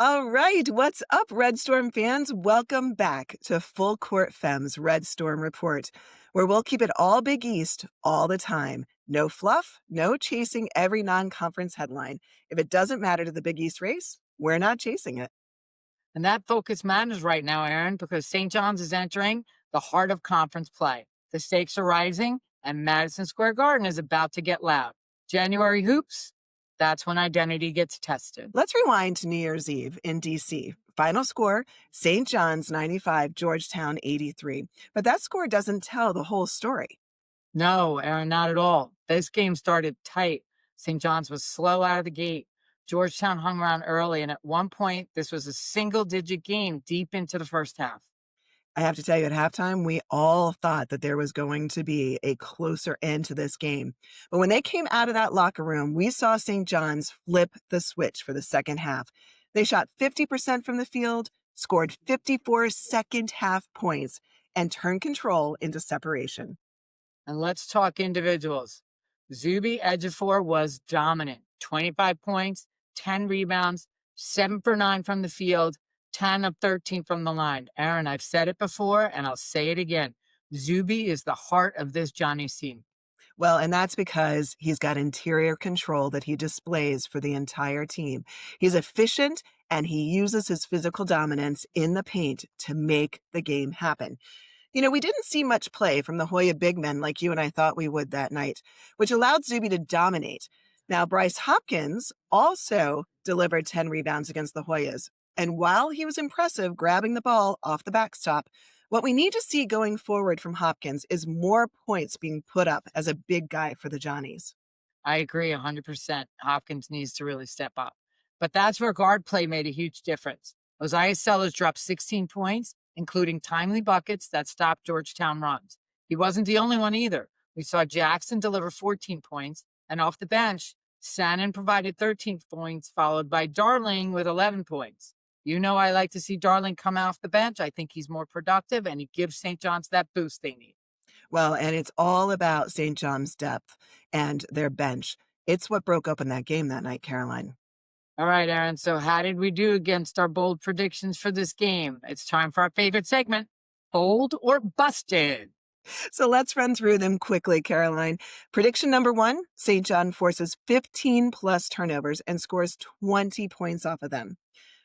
All right, what's up, Red Storm fans? Welcome back to Full Court Femmes Red Storm Report, where we'll keep it all Big East all the time. No fluff, no chasing every non-conference headline. If it doesn't matter to the Big East race, we're not chasing it. And that focus matters right now, Erin, because St. John's is entering the heart of conference play. The stakes are rising, and Madison Square Garden is about to get loud. January hoops, that's when identity gets tested. Let's rewind to New Year's Eve in D.C. Final score, St. John's 95, Georgetown 83. But that score doesn't tell the whole story. No, Erin, not at all. This game started tight. St. John's was slow out of the gate. Georgetown hung around early, and at one point, this was a single-digit game deep into the first half. I have to tell you, at halftime, we all thought that there was going to be a closer end to this game. But when they came out of that locker room, we saw St. John's flip the switch for the second half. They shot 50% from the field, scored 54 second-half points, and turned control into separation. And let's talk individuals. Zuby Ejiofor was dominant. 25 points, 10 rebounds, 7 for 9 from the field, 10 of 13 from the line. Erin, I've said it before, and I'll say it again. Zuby is the heart of this Johnny's team. Well, and that's because he's got interior control that he displays for the entire team. He's efficient, and he uses his physical dominance in the paint to make the game happen. You know, we didn't see much play from the Hoya big men like you and I thought we would that night, which allowed Zuby to dominate. Now, Bryce Hopkins also delivered 10 rebounds against the Hoyas. And while he was impressive grabbing the ball off the backstop, what we need to see going forward from Hopkins is more points being put up as a big guy for the Johnnies. I agree 100%. Hopkins needs to really step up. But that's where guard play made a huge difference. Osiah Sellers dropped 16 points, including timely buckets that stopped Georgetown runs. He wasn't the only one either. We saw Jackson deliver 14 points, and off the bench, Sannon provided 13 points, followed by Darling with 11 points. You know I like to see Darling come off the bench. I think he's more productive, and he gives St. John's that boost they need. Well, and it's all about St. John's depth and their bench. It's what broke open that game that night, Caroline. All right, Erin. So how did we do against our bold predictions for this game? It's time for our favorite segment, Bold or Busted. So let's run through them quickly, Caroline. Prediction number 1, St. John forces 15 plus turnovers and scores 20 points off of them.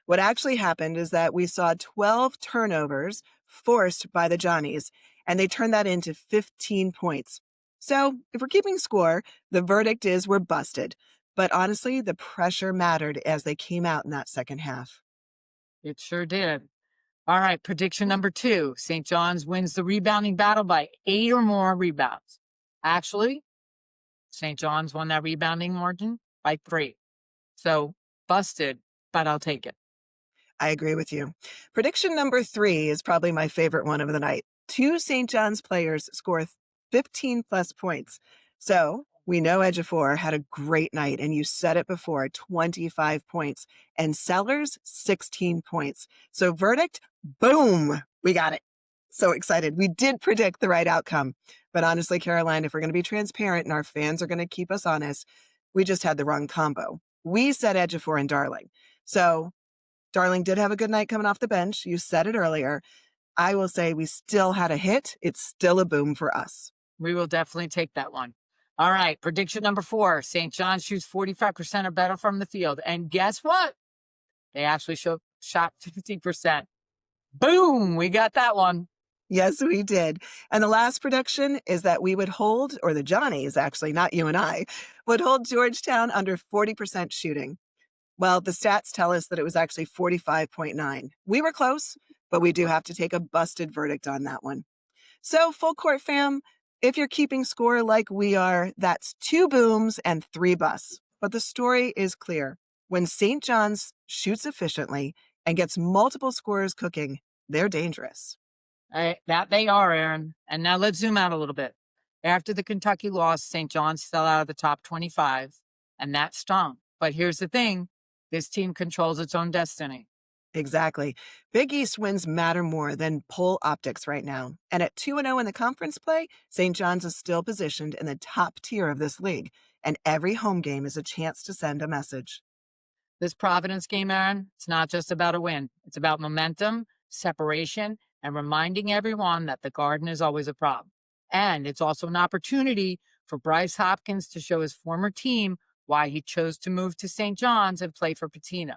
What actually happened is that we saw 12 turnovers forced by the Johnnies, and they turned that into 15 points. So if we're keeping score, the verdict is we're busted. But honestly, the pressure mattered as they came out in that second half. It sure did. All right, prediction number 2. St. John's wins the rebounding battle by 8 or more rebounds. Actually, St. John's won that rebounding margin by 3. So busted, but I'll take it. I agree with you. Prediction number 3 is probably my favorite one of the night. 2 St. John's players score 15 plus points. So we know Ejiofor had a great night, and you said it before, 25 points, and Sellers, 16 points. So verdict, boom, we got it. So excited. We did predict the right outcome. But honestly, Caroline, if we're going to be transparent and our fans are going to keep us honest, we just had the wrong combo. We said Ejiofor and Darling. So Darling did have a good night coming off the bench. You said it earlier. I will say we still had a hit. It's still a boom for us. We will definitely take that one. All right, prediction number 4. St. John's shoots 45% or better from the field. And guess what? They actually shot 50%. Boom, we got that one. Yes, we did. And the last prediction is that we would hold, or the Johnnies actually, not you and I, would hold Georgetown under 40% shooting. Well, the stats tell us that it was actually 45.9. We were close, but we do have to take a busted verdict on that one. So, Full Court fam, if you're keeping score like we are, that's 2 booms and 3 busts. But the story is clear. When St. John's shoots efficiently and gets multiple scorers cooking, they're dangerous. That they are, Erin. And now let's zoom out a little bit. After the Kentucky loss, St. John's fell out of the top 25, and that stung. But here's the thing. This team controls its own destiny. Exactly. Big East wins matter more than poll optics right now. And at 2-0 in the conference play, St. John's is still positioned in the top tier of this league. And every home game is a chance to send a message. This Providence game, Aaron, it's not just about a win. It's about momentum, separation, and reminding everyone that the Garden is always a problem. And it's also an opportunity for Bryce Hopkins to show his former team why he chose to move to St. John's and play for Patino.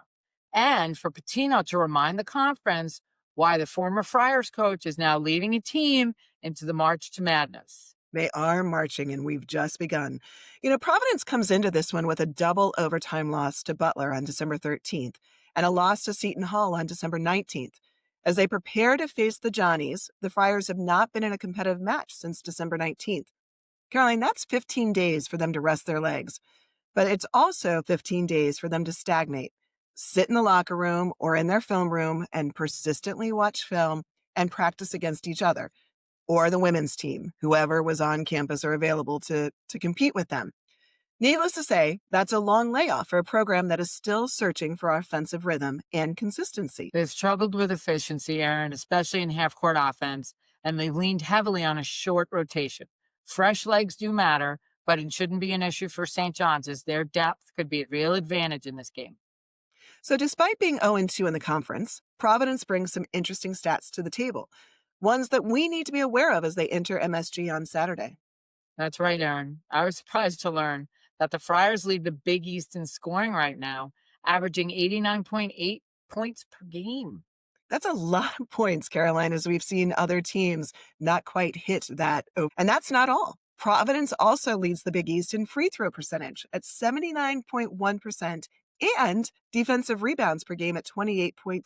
And for Patino to remind the conference why the former Friars coach is now leading a team into the March to Madness. They are marching, and we've just begun. Providence comes into this one with a double overtime loss to Butler on December 13th and a loss to Seton Hall on December 19th. As they prepare to face the Johnnies, the Friars have not been in a competitive match since December 19th. Caroline, that's 15 days for them to rest their legs. But it's also 15 days for them to stagnate, sit in the locker room or in their film room and persistently watch film and practice against each other, or the women's team, whoever was on campus or available to compete with them. Needless to say, that's a long layoff for a program that is still searching for offensive rhythm and consistency. They've struggled with efficiency, Aaron, especially in half-court offense, and they've leaned heavily on a short rotation. Fresh legs do matter, but it shouldn't be an issue for St. John's, as their depth could be a real advantage in this game. So despite being 0-2 in the conference, Providence brings some interesting stats to the table, ones that we need to be aware of as they enter MSG on Saturday. That's right, Aaron. I was surprised to learn that the Friars lead the Big East in scoring right now, averaging 89.8 points per game. That's a lot of points, Caroline, as we've seen other teams not quite hit that. And that's not all. Providence also leads the Big East in free throw percentage at 79.1% and defensive rebounds per game at 28.2.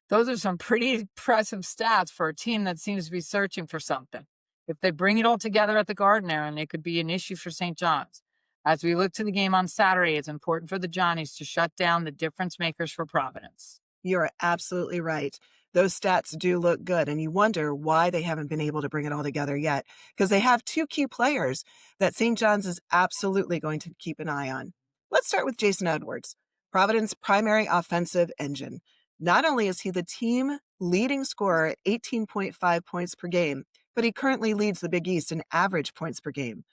Those are some pretty impressive stats for a team that seems to be searching for something. If they bring it all together at the Garden, Aaron, it could be an issue for St. John's. As we look to the game on Saturday, it's important for the Johnnies to shut down the difference makers for Providence. You're absolutely right. Those stats do look good, and you wonder why they haven't been able to bring it all together yet, because they have two key players that St. John's is absolutely going to keep an eye on. Let's start with Jason Edwards, Providence's primary offensive engine. Not only is he the team leading scorer at 18.5 points per game, but he currently leads the Big East in average points per game.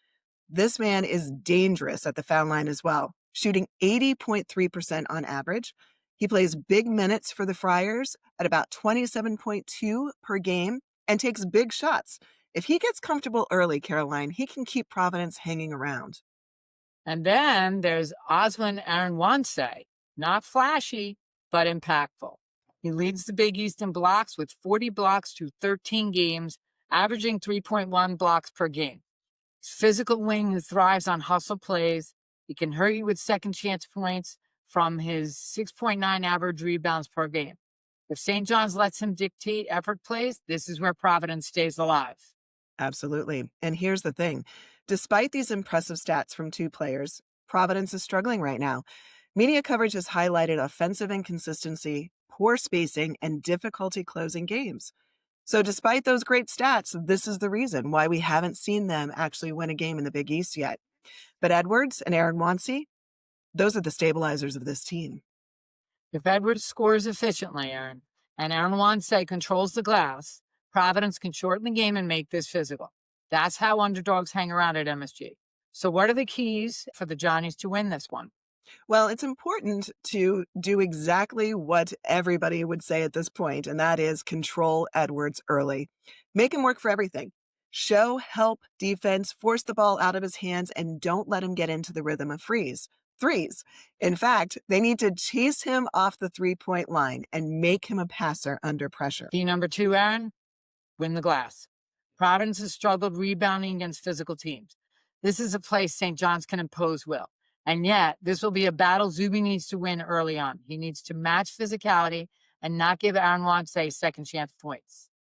This man is dangerous at the foul line as well, shooting 80.3% on average. He plays big minutes for the Friars at about 27.2 per game and takes big shots. If he gets comfortable early, Caroline, he can keep Providence hanging around. And then there's Osman Aranwanse, not flashy, but impactful. He leads the Big East in blocks with 40 blocks through 13 games, averaging 3.1 blocks per game. He's a physical wing who thrives on hustle plays. He can hurt you with second chance points from his 6.9 average rebounds per game. If St. John's lets him dictate effort plays, this is where Providence stays alive. Absolutely. And here's the thing. Despite these impressive stats from two players, Providence is struggling right now. Media coverage has highlighted offensive inconsistency, poor spacing, and difficulty closing games. So despite those great stats, this is the reason why we haven't seen them actually win a game in the Big East yet. But Edwards and Aranwanse, those are the stabilizers of this team. If Edwards scores efficiently, Aaron, and Aranwanse controls the glass, Providence can shorten the game and make this physical. That's how underdogs hang around at MSG. So what are the keys for the Johnnies to win this one? Well, it's important to do exactly what everybody would say at this point, and that is control Edwards early. Make him work for everything. Show, help, defense, force the ball out of his hands, and don't let him get into the rhythm of threes. In fact, they need to chase him off the three-point line and make him a passer under pressure. Key number 2, Aaron, win the glass. Providence has struggled rebounding against physical teams. This is a place St. John's can impose will. And yet, this will be a battle Zuby needs to win early on. He needs to match physicality and not give Aranwanse second chance points.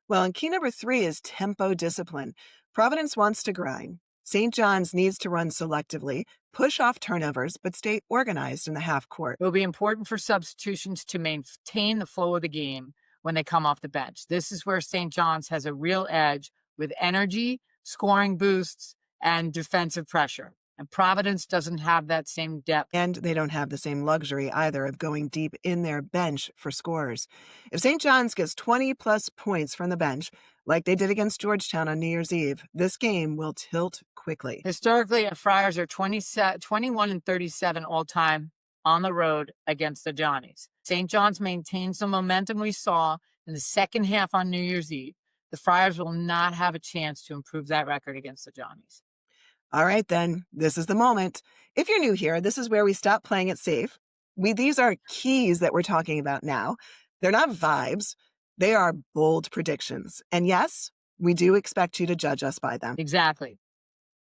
Well, and key number 3 is tempo discipline. Providence wants to grind. St. John's needs to run selectively, push off turnovers, but stay organized in the half court. It will be important for substitutions to maintain the flow of the game when they come off the bench. This is where St. John's has a real edge with energy, scoring boosts, and defensive pressure. And Providence doesn't have that same depth. And they don't have the same luxury either of going deep in their bench for scores. If St. John's gets 20-plus points from the bench, like they did against Georgetown on New Year's Eve, this game will tilt quickly. Historically, Friars are 21 and 37 all time on the road against the Johnnies. St. John's maintains the momentum we saw in the second half on New Year's Eve. The Friars will not have a chance to improve that record against the Johnnies. All right, then, this is the moment. If you're new here, this is where we stop playing it safe. These are keys that we're talking about now. They're not vibes. They are bold predictions. And yes, we do expect you to judge us by them. Exactly.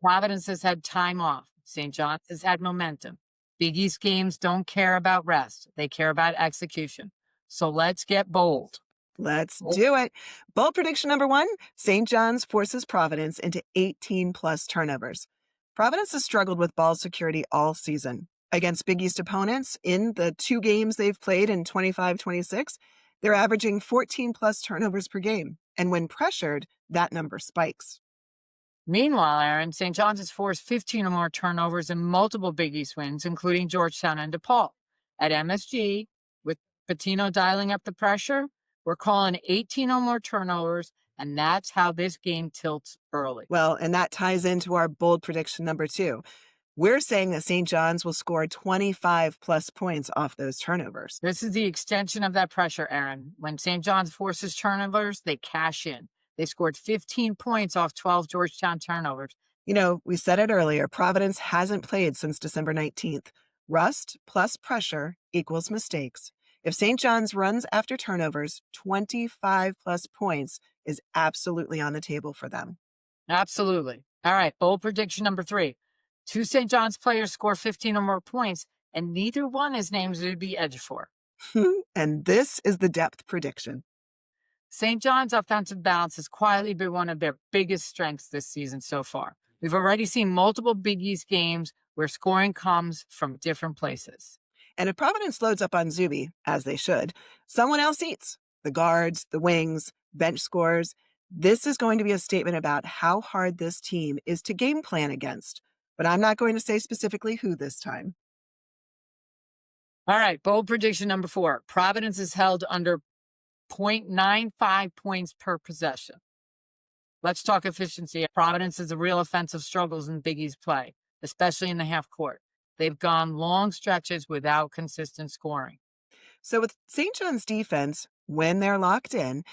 Providence has had time off. St. John's has had momentum. Big East games don't care about rest. They care about execution. So let's get bold. Let's do it. Bold prediction number 1, St. John's forces Providence into 18-plus turnovers. Providence has struggled with ball security all season. Against Big East opponents in the 2 games they've played in 25-26, they're averaging 14-plus turnovers per game. And when pressured, that number spikes. Meanwhile, Erin, St. John's has forced 15 or more turnovers in multiple Big East wins, including Georgetown and DePaul. At MSG, with Patino dialing up the pressure, we're calling 18 or more turnovers, and that's how this game tilts early. Well, and that ties into our bold prediction number 2. We're saying that St. John's will score 25-plus points off those turnovers. This is the extension of that pressure, Erin. When St. John's forces turnovers, they cash in. They scored 15 points off 12 Georgetown turnovers. You know, we said it earlier, Providence hasn't played since December 19th. Rust plus pressure equals mistakes. If St. John's runs after turnovers, 25-plus points is absolutely on the table for them. Absolutely. All right, bold prediction number 3. 2 St. John's players score 15 or more points, and neither one is named to be Ejiofor. And this is the depth prediction. St. John's offensive balance has quietly been one of their biggest strengths this season so far. We've already seen multiple Big East games where scoring comes from different places. And if Providence loads up on Zuby, as they should, someone else eats. The guards, the wings, bench scores. This is going to be a statement about how hard this team is to game plan against. But I'm not going to say specifically who this time. All right, bold prediction number 4. Providence is held under 0.95 points per possession. Let's talk efficiency. Providence has a real offensive struggles in Big East play, especially in the half court. They've gone long stretches without consistent scoring. So with St. John's defense, when they're locked in,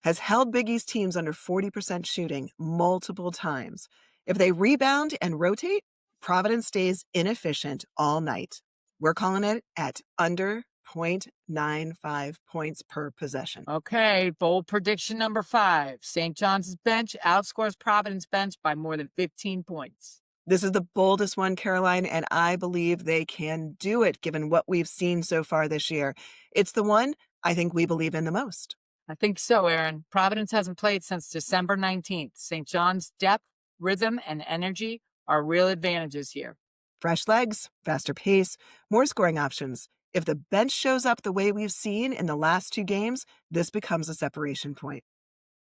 has held Big East teams under 40% shooting multiple times. If they rebound and rotate, Providence stays inefficient all night. We're calling it at under 0.95 points per possession. Okay, bold prediction number 5. St. John's bench outscores Providence bench by more than 15 points. This is the boldest one, Caroline, and I believe they can do it given what we've seen so far this year. It's the one I think we believe in the most. I think so, Erin. Providence hasn't played since December 19th. St. John's depth, rhythm, and energy are real advantages here. Fresh legs, faster pace, more scoring options. If the bench shows up the way we've seen in the last 2 games, this becomes a separation point.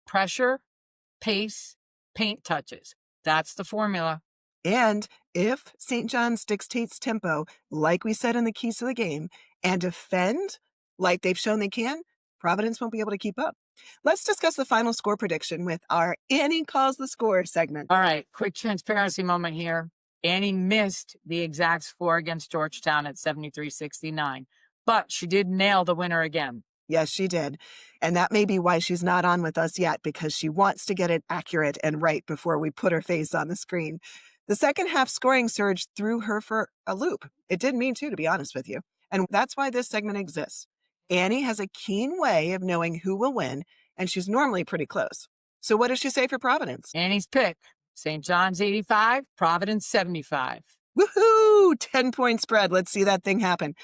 Pressure, pace, paint touches. That's the formula. And if St. John's dictates tempo, like we said in the keys to the game, and defend like they've shown they can, Providence won't be able to keep up. Let's discuss the final score prediction with our Annie Calls the Score segment. All right, quick transparency moment here. Annie missed the exact score against Georgetown at 73-69, but she did nail the winner again. Yes, she did. And that may be why she's not on with us yet, because she wants to get it accurate and right before we put her face on the screen. The second half scoring surge threw her for a loop. It didn't mean to be honest with you. And that's why this segment exists. Annie has a keen way of knowing who will win, and she's normally pretty close. So what does she say for Providence? Annie's pick. St. John's 85, Providence 75. Woohoo! 10-point spread. Let's see that thing happen.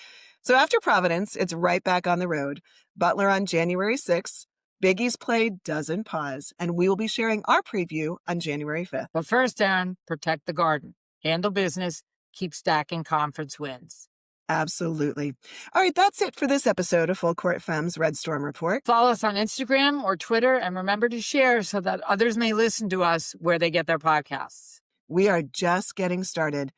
So after Providence, it's right back on the road. Butler on January 6th. Big East play doesn't pause, and we will be sharing our preview on January 5th. But first, Erin, protect the garden. Handle business. Keep stacking conference wins. Absolutely. All right, that's it for this episode of Full Court Femmes Red Storm Report. Follow us on Instagram or Twitter, and remember to share so that others may listen to us where they get their podcasts. We are just getting started,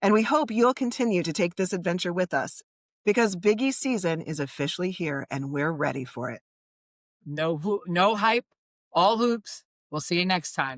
and we hope you'll continue to take this adventure with us, because Big East season is officially here, and we're ready for it. No hype, all hoops. We'll see you next time.